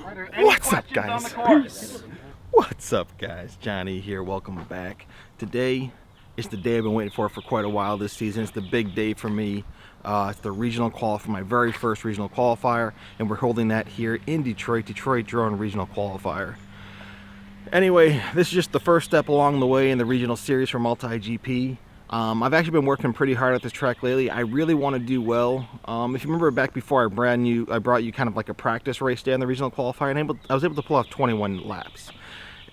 What's up, guys? Peace. What's up, guys? Johnny here. Welcome back. Today is the day I've been waiting for quite a while this season. It's the big day for me. It's the regional qualifier, my very first regional qualifier, and we're holding that here in Detroit Drone Regional Qualifier. Anyway, this is just the first step along the way in the regional series for multi-GP. I've actually been working pretty hard at this track lately. I really want to do well. If you remember back before I brought you kind of like a practice race day in the regional qualifier, and I was able to pull off 21 laps.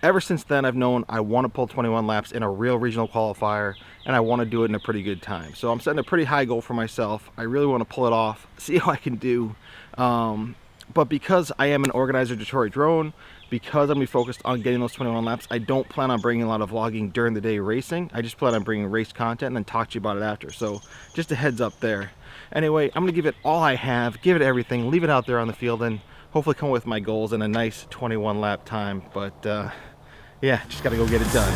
Ever since then, I've known I want to pull 21 laps in a real regional qualifier, and I want to do it in a pretty good time. So I'm setting a pretty high goal for myself. I really want to pull it off, see how I can do. But because I am an organizer of Detroit Drone, because I'm going to be focused on getting those 21 laps, I don't plan on bringing a lot of vlogging during the day racing. I just plan on bringing race content and then talk to you about it after. So just a heads up there. Anyway, I'm going to give it all I have, give it everything, leave it out there on the field, and hopefully come with my goals in a nice 21 lap time. But yeah, just got to go get it done.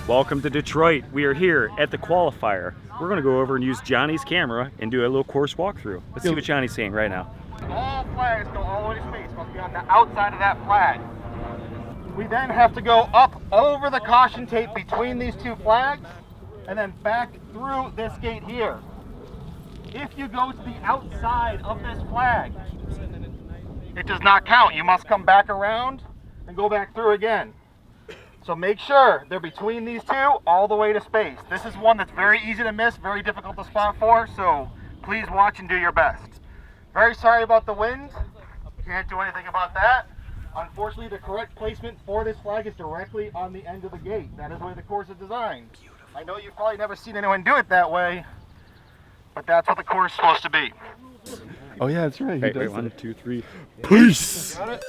Welcome to Detroit. We are here at the qualifier. We're going to go over and use Johnny's camera and do a little course walkthrough. Let's see what Johnny's saying right now. All flags go all the way to space. Must be on the outside of that flag. We then have to go up over the caution tape between these two flags and then back through this gate here. If you go to the outside of this flag, it does not count. You must come back around and go back through again. So make sure they're between these two all the way to space. This is one that's very easy to miss, very difficult to spot for, so please watch and do your best. Very sorry about the wind. Can't do anything about that. Unfortunately, the correct placement for this flag is directly on the end of the gate. That is the way the course is designed. I know you've probably never seen anyone do it that way, but that's what the course is supposed to be. Oh yeah, that's right. Wait, 1, 2, 3. Peace! Got it?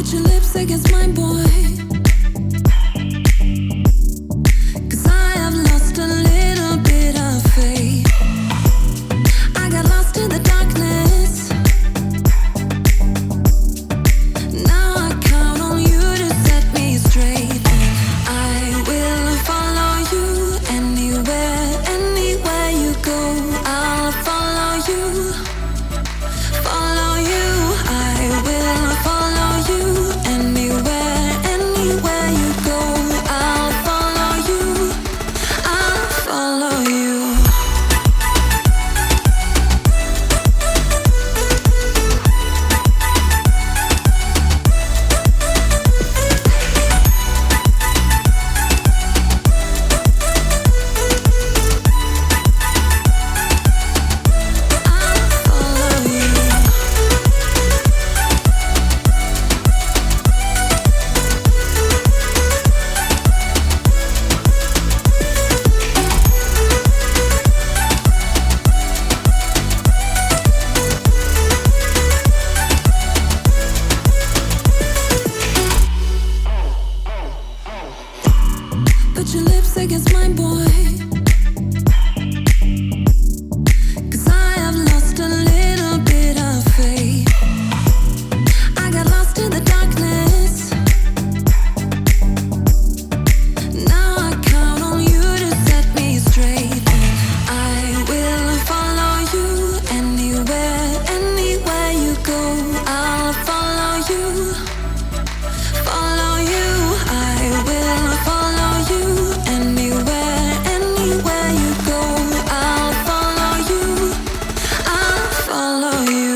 Put your lips against mine, boy. 'Cause I have lost a little bit of faith. I got lost in the darkness. Now I count on you to set me straight. I will follow you anywhere, anywhere you go. I'll follow you, follow you. I will follow you anywhere, anywhere you go. I'll follow you, I'll follow you. Put your lips against mine, boy. 'Cause I have lost a little bit of faith. I got lost in the darkness. Now I count on you to set me straight. I will follow you anywhere, anywhere you go. I'll follow you, follow you. I will follow you anywhere, anywhere you go. I'll follow you, I'll follow you.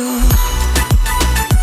I'll follow you.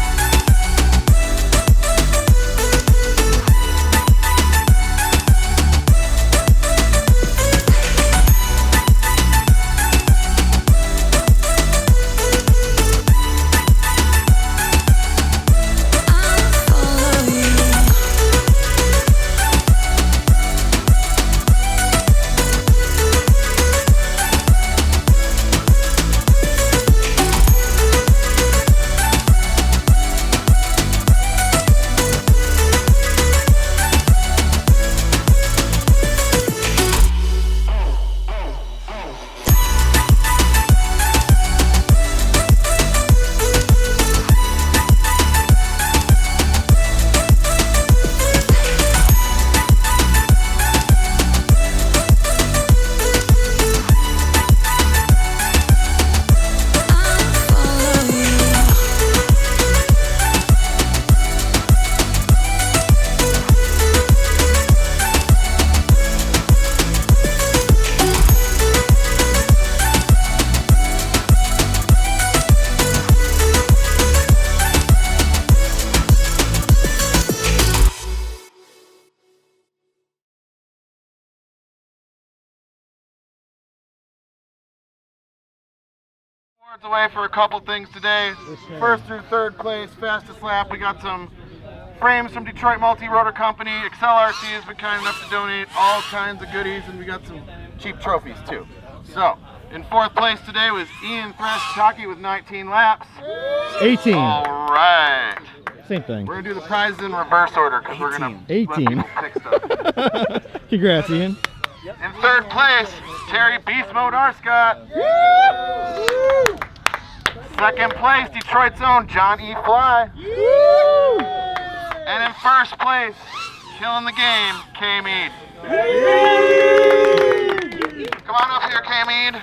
Awards away for a couple things today. First through third place, fastest lap. We got some frames from Detroit Multi-Rotor Company. Excel RC has been kind enough to donate all kinds of goodies, and we got some cheap trophies too. So, in fourth place today was Ian Thrashtaki with 19 laps. 18. All right. Same thing. We're gonna do the prizes in reverse order because we're gonna let 18. people pick stuff. Congrats, Ian. In third place, Terry Beast Mode Arscott. Second place, Detroit's own John E. Fly. And in first place, killing the game, K Mead. Come on up here, K Mead.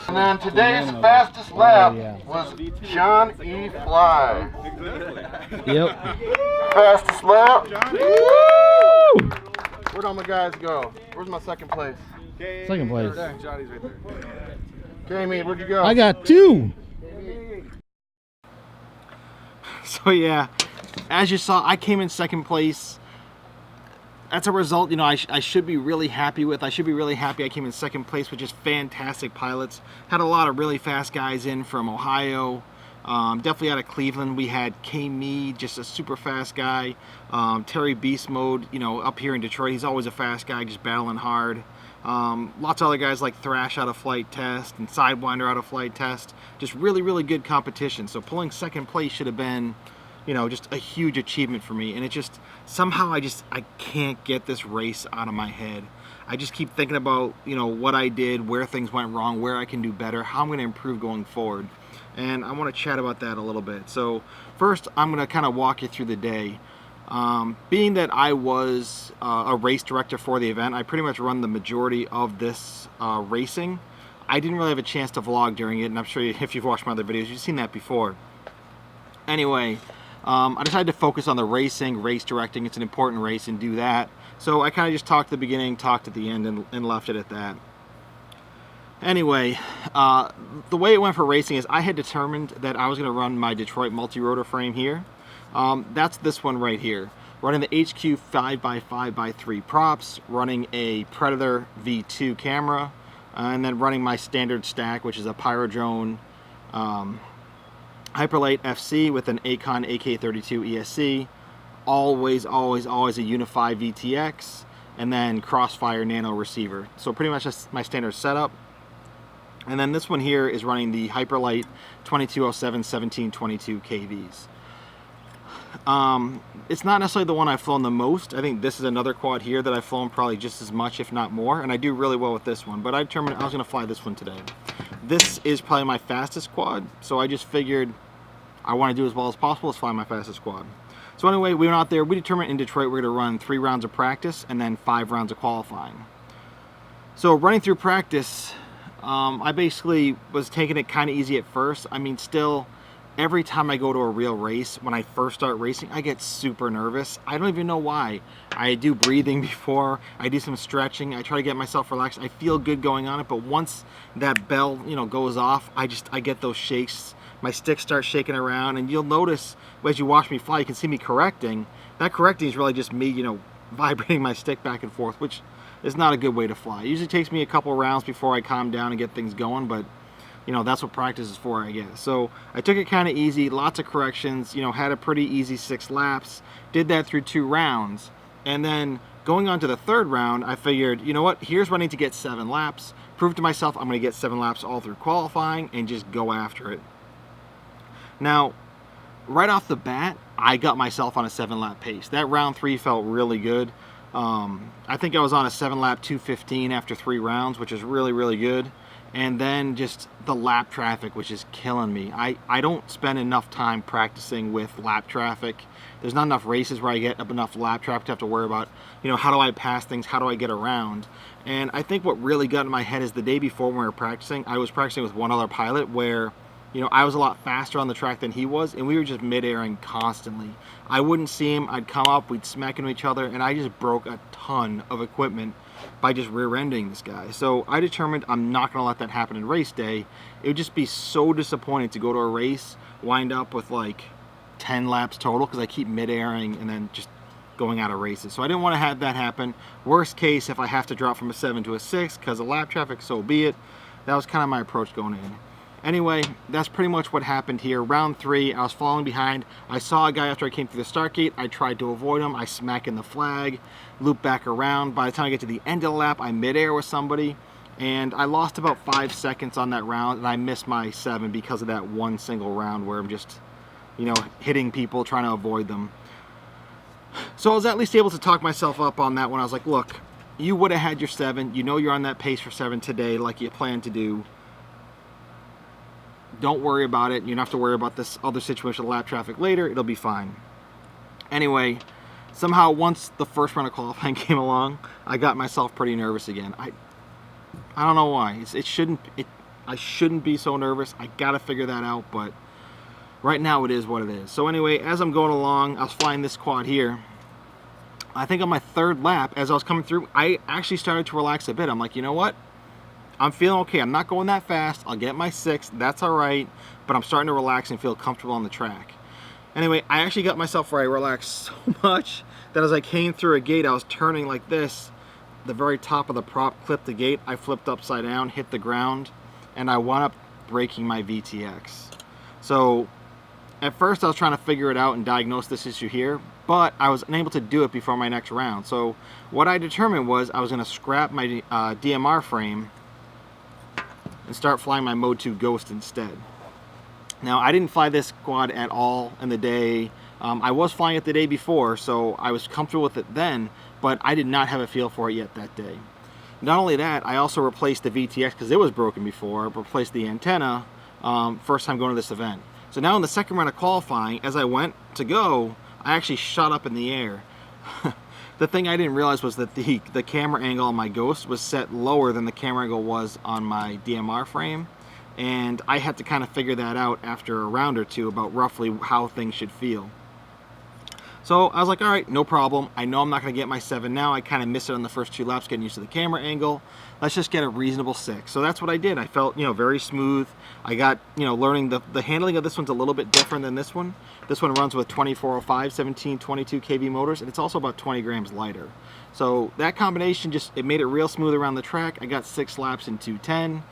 And then today's fastest lap was John E. Fly. Yep. Fastest lap. Where'd all my guys go? Where's my second place? Second place. Johnny's right there. K Mead, where'd you go? I got 2. So yeah, as you saw, I came in second place. That's a result, you know, I should be really happy with. I should be really happy I came in second place with just fantastic pilots. Had a lot of really fast guys in from Ohio. Definitely out of Cleveland, we had K Mead, just a super fast guy. Terry Beast Mode, you know, up here in Detroit, he's always a fast guy, just battling hard. Lots of other guys like Thrash out of Flight Test and Sidewinder out of Flight Test. Just really, really good competition. So pulling second place should have been you know, just a huge achievement for me. And it just, somehow I can't get this race out of my head. I just keep thinking about, you know, what I did, where things went wrong, where I can do better, how I'm going to improve going forward. And I want to chat about that a little bit. So first, I'm going to kind of walk you through the day. Being that I was a race director for the event, I pretty much run the majority of this racing. I didn't really have a chance to vlog during it, and I'm sure if you've watched my other videos, you've seen that before. Anyway, I decided to focus on the racing, race directing. It's an important race, and do that. So I kind of just talked at the beginning, talked at the end, and left it at that. Anyway, the way it went for racing is I had determined that I was going to run my Detroit multi-rotor frame here. That's this one right here. Running the HQ 5x5x3 props, running a Predator V2 camera, and then running my standard stack, which is a Pyrodrone Hyperlite FC with an Acon AK32 ESC. Always a Unify VTX, and then Crossfire Nano receiver. So pretty much that's my standard setup. And then this one here is running the Hyperlite 2207 1722 KVs. It's not necessarily the one I've flown the most. I think this is another quad here that I've flown probably just as much, if not more, and I do really well with this one, but I determined I was going to fly this one today. This is probably my fastest quad, so I just figured I want to do as well as possible. Let's fly my fastest quad. So anyway, we went out there, we determined in Detroit we're going to run 3 rounds of practice and then 5 rounds of qualifying. So running through practice, I basically was taking it kind of easy at first. I mean, still, every time I go to a real race, when I first start racing, I get super nervous. I don't even know why. I do breathing before, I do some stretching, I try to get myself relaxed. I feel good going on it, but once that bell, you know, goes off, I get those shakes. My stick starts shaking around, and you'll notice as you watch me fly, you can see me correcting. That correcting is really just me, you know, vibrating my stick back and forth, which is not a good way to fly. It usually takes me a couple rounds before I calm down and get things going, but you know, that's what practice is for, I guess. So I took it kind of easy, lots of corrections, you know, had a pretty easy 6 laps, did that through 2 rounds, and then going on to the 3rd round, I figured, you know what, here's where I need to get 7 laps, prove to myself I'm going to get 7 laps all through qualifying, and just go after it. Now, right off the bat, I got myself on a 7-lap pace. That round 3 felt really good. I think I was on a 7-lap 2:15 after 3 rounds, which is really good. And then just the lap traffic, which is killing me. I don't spend enough time practicing with lap traffic. There's not enough races where I get enough lap traffic to have to worry about, you know, how do I pass things, how do I get around. And I think what really got in my head is the day before when we were practicing, I was practicing with one other pilot where, you know, I was a lot faster on the track than he was, and we were just mid-airing constantly. I wouldn't see him, I'd come up, we'd smack into each other, and I just broke a ton of equipment by just rear-ending this guy. So I determined I'm not going to let that happen in race day. It would just be so disappointing to go to a race, wind up with like 10 laps total, because I keep mid-airing and then just going out of races. So I didn't want to have that happen. Worst case, if I have to drop from a 7 to a 6 because of lap traffic, so be it. That was kind of my approach going in. Anyway, that's pretty much what happened here. Round 3, I was falling behind. I saw a guy after I came through the start gate. I tried to avoid him. I smack in the flag, loop back around. By the time I get to the end of the lap, I'm midair with somebody, and I lost about 5 seconds on that round, and I missed my 7 because of that one single round where I'm just, you know, hitting people, trying to avoid them. So I was at least able to talk myself up on that one. I was like, look, you would have had your 7. You know you're on that pace for 7 today like you planned to do. Don't worry about it. You don't have to worry about this other situation with lap traffic later. It'll be fine. Anyway, somehow once the first round of qualifying came along, I got myself pretty nervous again. I don't know why. I shouldn't be so nervous. I gotta figure that out, but right now it is what it is. So anyway, as I'm going along, I was flying this quad here. I think on my 3rd lap, as I was coming through, I actually started to relax a bit. I'm like, you know what? I'm feeling okay. I'm not going that fast. I'll get my 6. That's all right. But I'm starting to relax and feel comfortable on the track. Anyway, I actually got myself where I relaxed so much that as I came through a gate, I was turning like this. The very top of the prop clipped the gate. I flipped upside down, hit the ground, and I wound up breaking my VTX. So at first I was trying to figure it out and diagnose this issue here, but I was unable to do it before my next round. So what I determined was I was going to scrap my DMR frame and start flying my Mode 2 Ghost instead. Now, I didn't fly this quad at all in the day I was flying it the day before, so I was comfortable with it then, but I did not have a feel for it yet that day. Not only that, I also replaced the VTX because it was broken before, replaced the antenna first time going to this event. So now in the second round of qualifying, as I went to go, I actually shot up in the air. The thing I didn't realize was that the camera angle on my Ghost was set lower than the camera angle was on my DMR frame, and I had to kind of figure that out after a round or two about roughly how things should feel. So I was like, all right, no problem. I know I'm not going to get my 7 now. I kind of missed it on the first 2 laps getting used to the camera angle. Let's just get a reasonable 6. So that's what I did. I felt, very smooth. I got, learning the handling of this one's a little bit different than this one. This one runs with 2405, 1722 kV motors, and it's also about 20 grams lighter. So that combination it made it real smooth around the track. I got 6 laps in 2:10.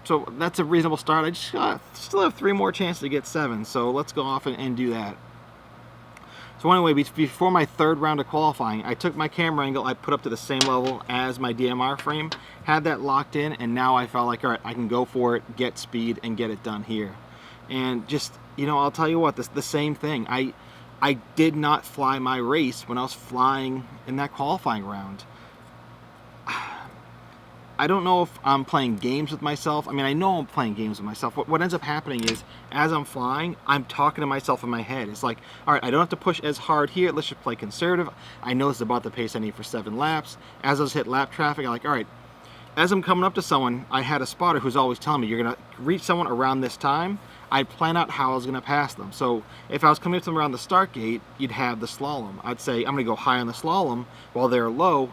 So that's a reasonable start. I just still have 3 more chances to get 7. So let's go off and do that. So anyway, before my 3rd round of qualifying, I took my camera angle, I put up to the same level as my DMR frame, had that locked in, and now I felt like, all right, I can go for it, get speed, and get it done here. And just, I'll tell you what, the same thing. I did not fly my race when I was flying in that qualifying round. I don't know if I'm playing games with myself. I mean, I know I'm playing games with myself. What ends up happening is, as I'm flying, I'm talking to myself in my head. It's like, all right, I don't have to push as hard here. Let's just play conservative. I know this is about the pace I need for 7 laps. As I was hit lap traffic, I'm like, all right, as I'm coming up to someone, I had a spotter who's always telling me, you're going to reach someone around this time. I'd plan out how I was going to pass them. So if I was coming up to them around the start gate, you'd have the slalom. I'd say, I'm going to go high on the slalom while they're low,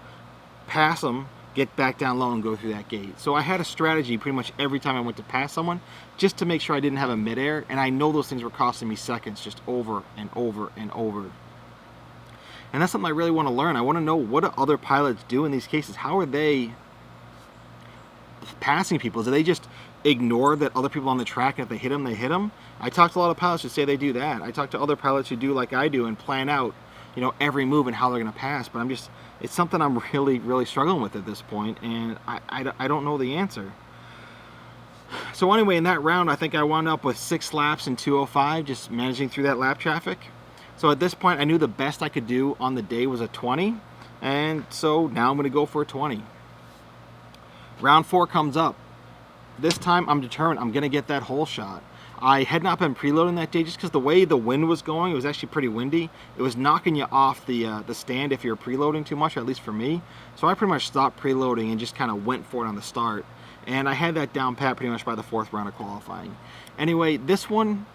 pass them, get back down low and go through that gate. So I had a strategy pretty much every time I went to pass someone just to make sure I didn't have a midair, and I know those things were costing me seconds just over and over and over. And that's something I really want to learn. I want to know, what do other pilots do in these cases? How are they passing people? Do they just ignore that other people on the track, and if they hit them, they hit them? I talked to a lot of pilots who say they do that. I talked to other pilots who do like I do and plan out, every move and how they're going to pass, but it's something I'm really, really struggling with at this point, and I don't know the answer. So anyway, in that round, I think I wound up with 6 laps in 2:05, just managing through that lap traffic. So at this point, I knew the best I could do on the day was a 20, and so now I'm going to go for a 20. Round 4 comes up. This time, I'm determined I'm going to get that hole shot. I had not been preloading that day just because the way the wind was going, it was actually pretty windy. It was knocking you off the stand if you're preloading too much, or at least for me. So I pretty much stopped preloading and just kind of went for it on the start. And I had that down pat pretty much by the 4th round of qualifying. Anyway, this one,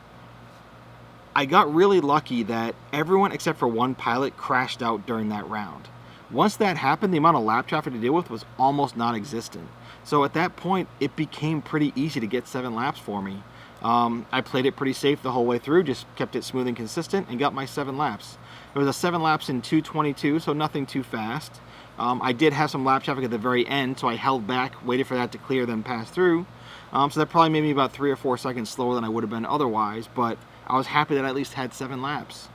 I got really lucky that everyone except for one pilot crashed out during that round. Once that happened, the amount of lap traffic to deal with was almost non-existent. So at that point, it became pretty easy to get 7 laps for me. I played it pretty safe the whole way through, just kept it smooth and consistent, and got my 7 laps. It was a 7 laps in 2:22, so nothing too fast. I did have some lap traffic at the very end, so I held back, waited for that to clear, then pass through. So that probably made me about 3 or 4 seconds slower than I would have been otherwise, but I was happy that I at least had 7 laps.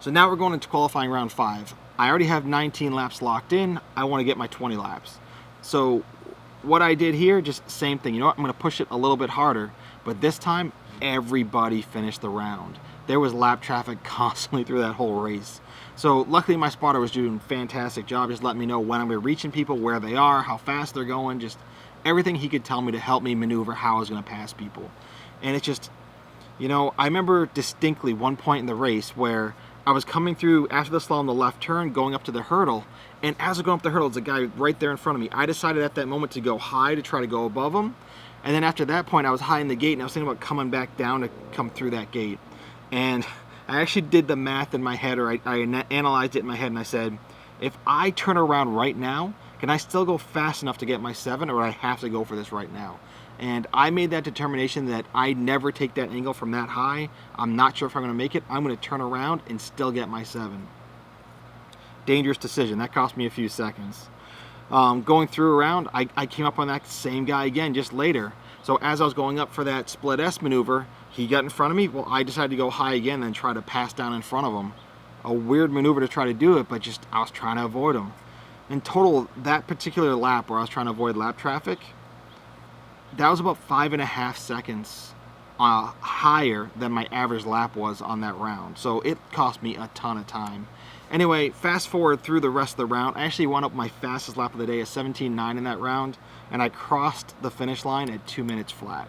So now we're going into qualifying round 5. I already have 19 laps locked in. I want to get my 20 laps. So what I did here, just same thing. You know what? I'm going to push it a little bit harder, but this time everybody finished the round. There was lap traffic constantly through that whole race. So luckily my spotter was doing a fantastic job, just letting me know when I'm reaching people, where they are, how fast they're going, just everything he could tell me to help me maneuver how I was going to pass people. And it's just, I remember distinctly one point in the race where I was coming through after the slalom, the left turn, going up to the hurdle, and as I go up the hurdle, there's a guy right there in front of me. I decided at that moment to go high to try to go above him, and then after that point, I was high in the gate, and I was thinking about coming back down to come through that gate. And I actually did the math in my head, or I analyzed it in my head, and I said, if I turn around right now, can I still go fast enough to get my 7, or do I have to go for this right now? And I made that determination that I never take that angle from that high. I'm not sure if I'm going to make it. I'm going to turn around and still get my 7. Dangerous decision. That cost me a few seconds. Going through around, I came up on that same guy again just later. So as I was going up for that split S maneuver, he got in front of me. Well, I decided to go high again and try to pass down in front of him. A weird maneuver to try to do it, but just I was trying to avoid him. In total, that particular lap where I was trying to avoid lap traffic, that was about 5.5 seconds higher than my average lap was on that round. So it cost me a ton of time. Anyway, fast forward through the rest of the round. I actually wound up my fastest lap of the day at 17.9 in that round, and I crossed the finish line at 2 minutes flat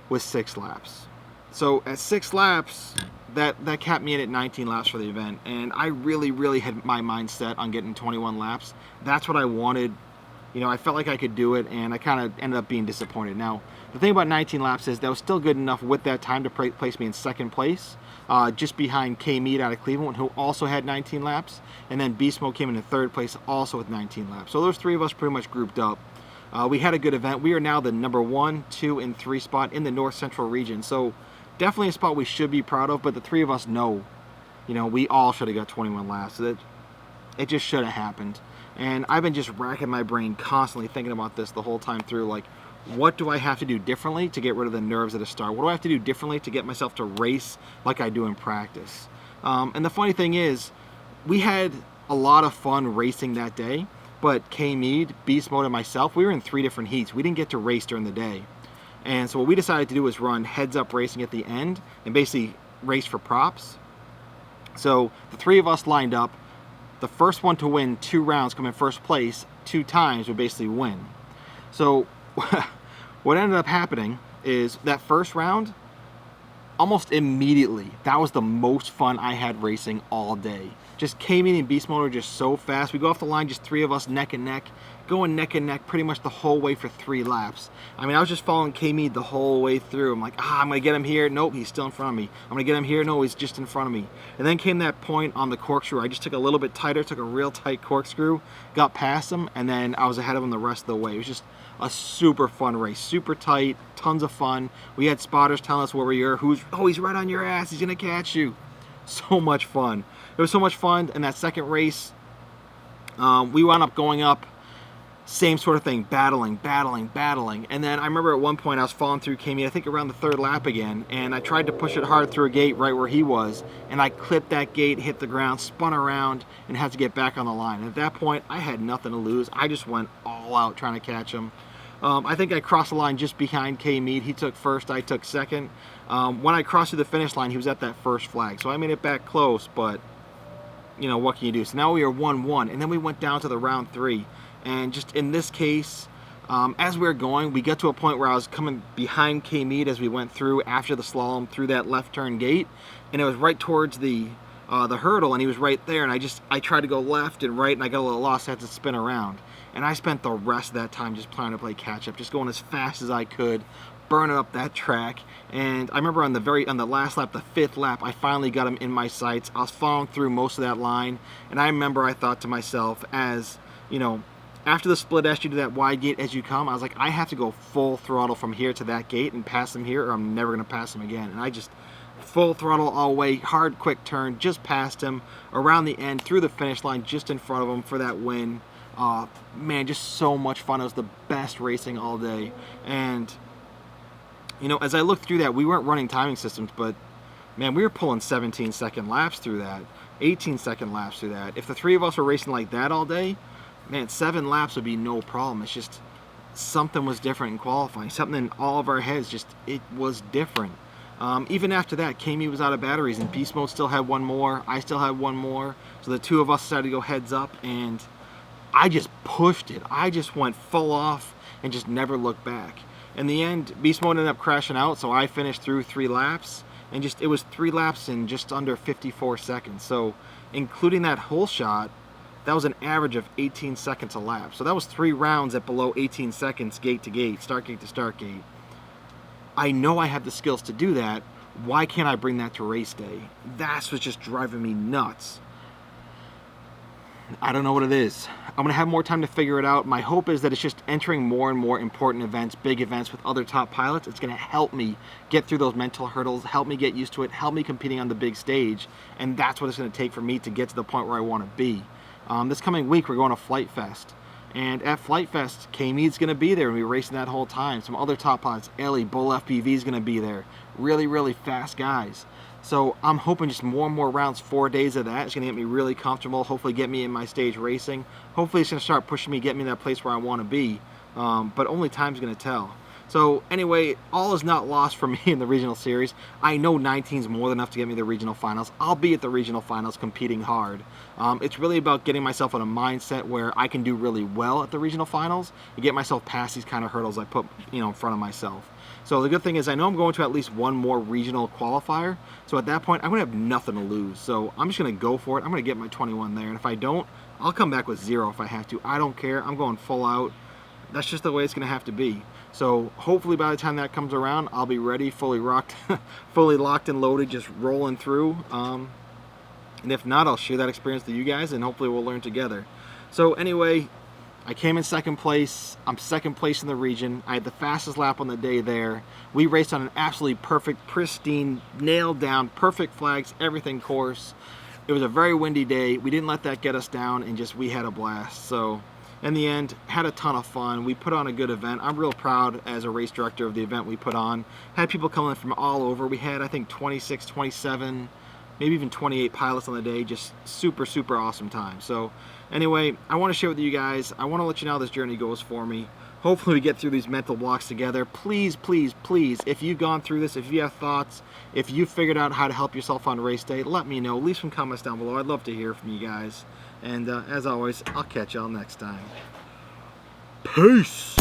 with 6 laps. So at 6 laps, that capped me in at 19 laps for the event, and I really had my mind set on getting 21 laps. That's what I wanted. You know, I felt like I could do it, and I kind of ended up being disappointed. Now, the thing about 19 laps is that was still good enough with that time to place me in second place, just behind K. Mead out of Cleveland, who also had 19 laps, and then Beast Mode came in third place also with 19 laps. So those 3 of us pretty much grouped up. We had a good event. We are now the number 1, 2, and 3 spot in the North Central region. So definitely a spot we should be proud of, but the 3 of us know, you know, we all should have got 21 laps. So it just should have happened. And I've been just racking my brain constantly thinking about this the whole time through, like, what do I have to do differently to get rid of the nerves at the start? What do I have to do differently to get myself to race like I do in practice? And the funny thing is, we had a lot of fun racing that day, but K. Mead, Beast Mode, and myself, we were in 3 different heats. We didn't get to race during the day. And so what we decided to do was run heads-up racing at the end and basically race for props. So the 3 of us lined up. The first one to win 2 rounds, come in first place 2 times, would basically win. So what ended up happening is that first round, almost immediately, that was the most fun I had racing all day. Just K-Mead and Beast Mode are just so fast. We go off the line, just 3 of us neck and neck, going neck and neck pretty much the whole way for 3 laps. I mean, I was just following K-Mead the whole way through. I'm like, I'm going to get him here. Nope, he's still in front of me. I'm going to get him here. No, he's just in front of me. And then came that point on the corkscrew. I just took a little bit tighter, took a real tight corkscrew, got past him, and then I was ahead of him the rest of the way. It was just a super fun race, super tight, tons of fun. We had spotters telling us where we were, he's right on your ass, he's going to catch you. So much fun. It was so much fun. In that second race, we wound up going up, same sort of thing, battling. And then I remember at one point I was falling through K-Mead, I think around the 3rd lap again, and I tried to push it hard through a gate right where he was, and I clipped that gate, hit the ground, spun around, and had to get back on the line. And at that point, I had nothing to lose. I just went all out trying to catch him. I think I crossed the line just behind K-Mead. He took first, I took second. When I crossed through the finish line, he was at that first flag. So I made it back close, but, you know, what can you do? So now we are 1-1, and then we went down to the round 3. And just in this case, as we were going, we got to a point where I was coming behind K-Mead as we went through after the slalom through that left turn gate. And it was right towards the hurdle, and he was right there. And I tried to go left and right, and I got a little lost, had to spin around. And I spent the rest of that time just trying to play catch up, just going as fast as I could, burning up that track. And I remember on the last lap, the 5th lap, I finally got him in my sights. I was following through most of that line, and I remember I thought to myself, as you know, after the split S, you do that wide gate as you come. I was like, I have to go full throttle from here to that gate and pass him here, or I'm never going to pass him again. And I just full throttle all the way, hard quick turn, just past him, around the end, through the finish line, just in front of him for that win. Man, just so much fun. It was the best racing all day. And you know, as I looked through that, we weren't running timing systems, but man, we were pulling 17-second laps through that, 18-second laps through that. If the 3 of us were racing like that all day, man, 7 laps would be no problem. It's just something was different in qualifying. Something in all of our heads, just it was different. Even after that, K-Mead was out of batteries, and Beast Mode still had 1 more. I still had 1 more. So the 2 of us decided to go heads up, and I just pushed it. I just went full off and just never looked back. In the end, Beast Mode ended up crashing out, so I finished through 3 laps, and it was 3 laps in just under 54 seconds. So including that whole shot, that was an average of 18 seconds a lap. So that was 3 rounds at below 18 seconds, gate to gate, start gate to start gate. I know I have the skills to do that. Why can't I bring that to race day? That's what's just driving me nuts. I don't know what it is. I'm going to have more time to figure it out. My hope is that it's just entering more and more important events, big events with other top pilots. It's going to help me get through those mental hurdles, help me get used to it, help me competing on the big stage. And that's what it's going to take for me to get to the point where I want to be. This coming week, we're going to Flight Fest. And at Flight Fest, K-Mead's going to be there and be racing that whole time. Some other top pilots, Ellie, Bull FPV is going to be there. Really, really fast guys. So I'm hoping just more and more rounds, 4 days of that. It's going to get me really comfortable, hopefully get me in my stage racing. Hopefully it's going to start pushing me, get me in that place where I want to be. But only time's going to tell. So anyway, all is not lost for me in the regional series. I know 19 is more than enough to get me the regional finals. I'll be at the regional finals competing hard. It's really about getting myself in a mindset where I can do really well at the regional finals and get myself past these kind of hurdles I put, in front of myself. So the good thing is I know I'm going to at least one more regional qualifier. So at that point, I'm going to have nothing to lose. So I'm just going to go for it. I'm going to get my 21 there. And if I don't, I'll come back with 0 if I have to. I don't care. I'm going full out. That's just the way it's going to have to be. So hopefully by the time that comes around, I'll be ready, fully rocked, fully locked and loaded, just rolling through. And if not, I'll share that experience with you guys, and hopefully we'll learn together. So anyway, I came in second place. I'm second place in the region. I had the fastest lap on the day there. We raced on an absolutely perfect, pristine, nailed down, perfect flags, everything course. It was a very windy day. We didn't let that get us down, and we had a blast. So in the end, had a ton of fun. We put on a good event. I'm real proud as a race director of the event we put on. Had people coming in from all over. We had, I think, 26, 27, maybe even 28 pilots on the day. Just super, super awesome time. So anyway, I want to share with you guys. I want to let you know how this journey goes for me. Hopefully we get through these mental blocks together. Please, please, please, if you've gone through this, if you have thoughts, if you figured out how to help yourself on race day, let me know. Leave some comments down below. I'd love to hear from you guys. And as always, I'll catch y'all next time. Peace!